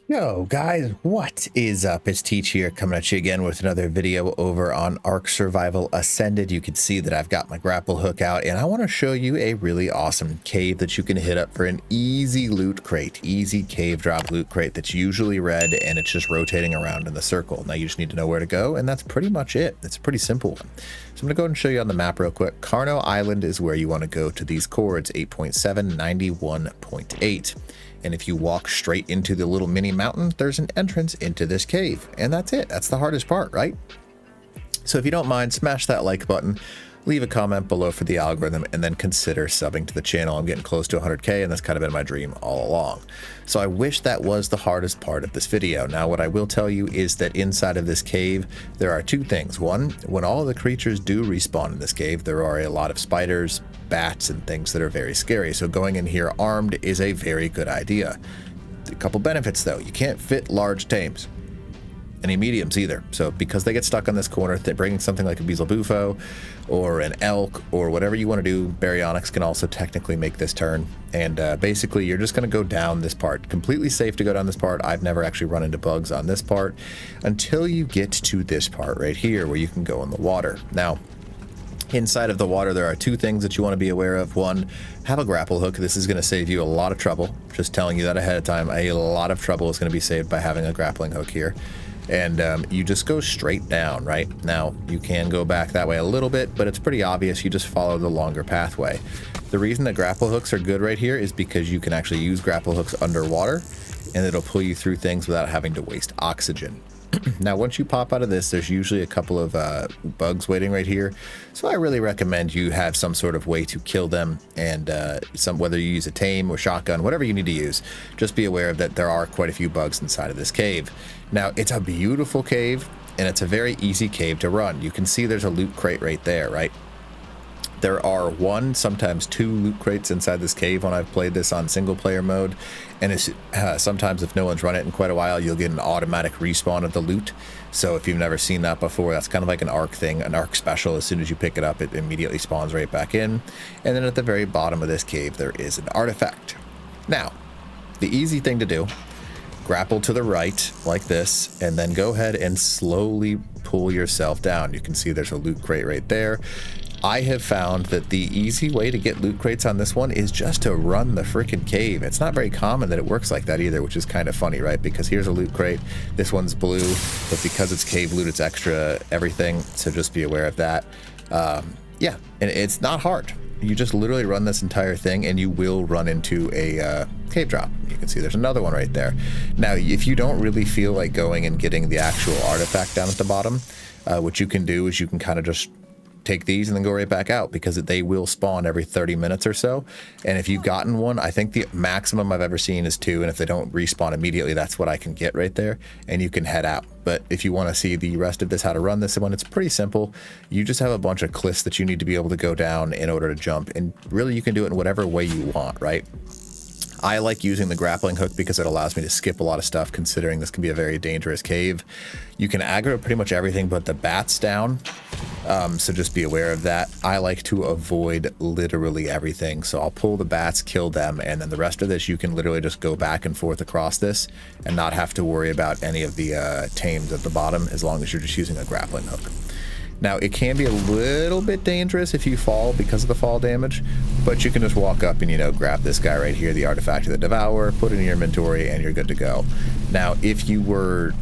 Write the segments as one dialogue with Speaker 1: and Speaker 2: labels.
Speaker 1: Yo guys, what is up? It's Teach here, coming at you again with another video over on Ark Survival Ascended. You can see that I've got my grapple hook out, and I want to show you a really awesome cave that you can hit up for an easy loot crate, easy cave drop loot crate that's usually red, and it's just rotating around in the circle. Now you just need to know where to go, and that's pretty much it. It's a pretty simple one. So I'm going to go ahead and show you on the map real quick. Carno Island is where you want to go to these chords, 8.7, 91.8. And if you walk straight into the little mini mountain, there's an entrance into this cave. And that's it. That's the hardest part, right? So if you don't mind, smash that like button, leave a comment below for the algorithm, and then consider subbing to the channel. I'm getting close to 100K, and that's kind of been my dream all along. So I wish that was the hardest part of this video. Now, what I will tell you is that inside of this cave, there are two things. One, when all of the creatures do respawn in this cave, there are a lot of spiders, bats, and things that are very scary. So going in here armed is a very good idea. A couple benefits though. You can't fit large tames. Any mediums either. So because they get stuck on this corner, they're bringing something like a Beelzebufo or an elk or whatever you want to do. Baryonyx can also technically make this turn. And basically you're just going to go down this part. Completely safe to go down this part. I've never actually run into bugs on this part until you get to this part right here where you can go in the water. Now, inside of the water, there are two things that you want to be aware of. One, have a grapple hook. This is going to save you a lot of trouble. Just telling you that ahead of time. A lot of trouble is going to be saved by having a grappling hook here. And you just go straight down, right? Now, you can go back that way a little bit, but it's pretty obvious. You just follow the longer pathway. The reason that grapple hooks are good right here is because you can actually use grapple hooks underwater, and it'll pull you through things without having to waste oxygen. Now, once you pop out of this, there's usually a couple of bugs waiting right here. So I really recommend you have some sort of way to kill them, and whether you use a tame or shotgun, whatever you need to use, just be aware that there are quite a few bugs inside of this cave. Now, it's a beautiful cave, and it's a very easy cave to run. You can see there's a loot crate right there, right? There are one, sometimes two loot crates inside this cave when I've played this on single player mode. And it's, sometimes if no one's run it in quite a while, you'll get an automatic respawn of the loot. So if you've never seen that before, that's kind of like an Ark thing, an Ark special. As soon as you pick it up, it immediately spawns right back in. And then at the very bottom of this cave, there is an artifact. Now, the easy thing to do, grapple to the right like this, and then go ahead and slowly pull yourself down. You can see there's a loot crate right there. I have found that the easy way to get loot crates on this one is just to run the freaking cave. It's not very common that it works like that either, which is kind of funny, right? Because here's a loot crate. This one's blue, but because it's cave loot, it's extra everything. So just be aware of that. Yeah, and it's not hard. You just literally run this entire thing and you will run into a cave drop. You can see there's another one right there. Now, if you don't really feel like going and getting the actual artifact down at the bottom, what you can do is you can kind of just take these and then go right back out, because they will spawn every 30 minutes or so. And if you've gotten one, I think the maximum I've ever seen is 2, and if they don't respawn immediately, that's what I can get right there, and you can head out. But if you want to see the rest of this, how to run this one, it's pretty simple. You just have a bunch of cliffs that you need to be able to go down in order to jump, and really you can do it in whatever way you want, right? I like using the grappling hook because it allows me to skip a lot of stuff, considering this can be a very dangerous cave. You can aggro pretty much everything but the bats down, so just be aware of that. I like to avoid literally everything, so I'll pull the bats, kill them, and then the rest of this you can literally just go back and forth across this and not have to worry about any of the tames at the bottom, as long as you're just using a grappling hook. Now, it can be a little bit dangerous if you fall because of the fall damage, but you can just walk up and, you know, grab this guy right here, the Artifact of the Devourer, put it in your inventory, and you're good to go. Now, if you were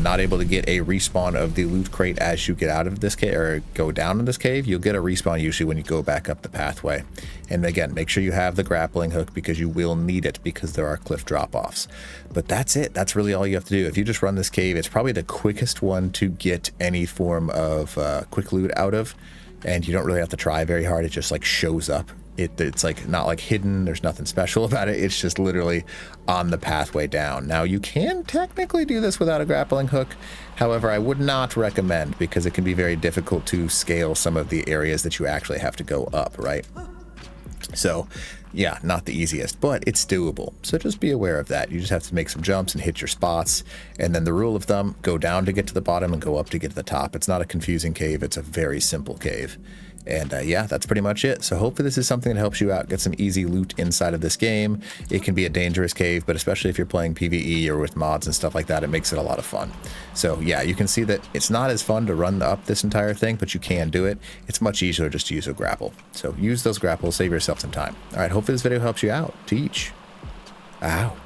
Speaker 1: not able to get a respawn of the loot crate as you get out of this cave or go down in this cave, you'll get a respawn usually when you go back up the pathway. And again, make sure you have the grappling hook, because you will need it, because there are cliff drop-offs. But that's it. That's really all you have to do. If you just run this cave, it's probably the quickest one to get any form of quick loot out of, and you don't really have to try very hard. It just like shows up. It's like not like hidden. There's nothing special about it. It's just literally on the pathway down. Now, you can technically do this without a grappling hook. However, I would not recommend, because it can be very difficult to scale some of the areas that you actually have to go up, right? So yeah, not the easiest, but it's doable. So just be aware of that. You just have to make some jumps and hit your spots. And then the rule of thumb, go down to get to the bottom and go up to get to the top. It's not a confusing cave. It's a very simple cave. And yeah, that's pretty much it. So hopefully this is something that helps you out, get some easy loot inside of this game. It can be a dangerous cave, but especially if you're playing PvE or with mods and stuff like that, it makes it a lot of fun. So yeah, you can see that it's not as fun to run up this entire thing, but you can do it. It's much easier just to use a grapple. So use those grapples, save yourself some time. All right, hopefully this video helps you out. Teach out.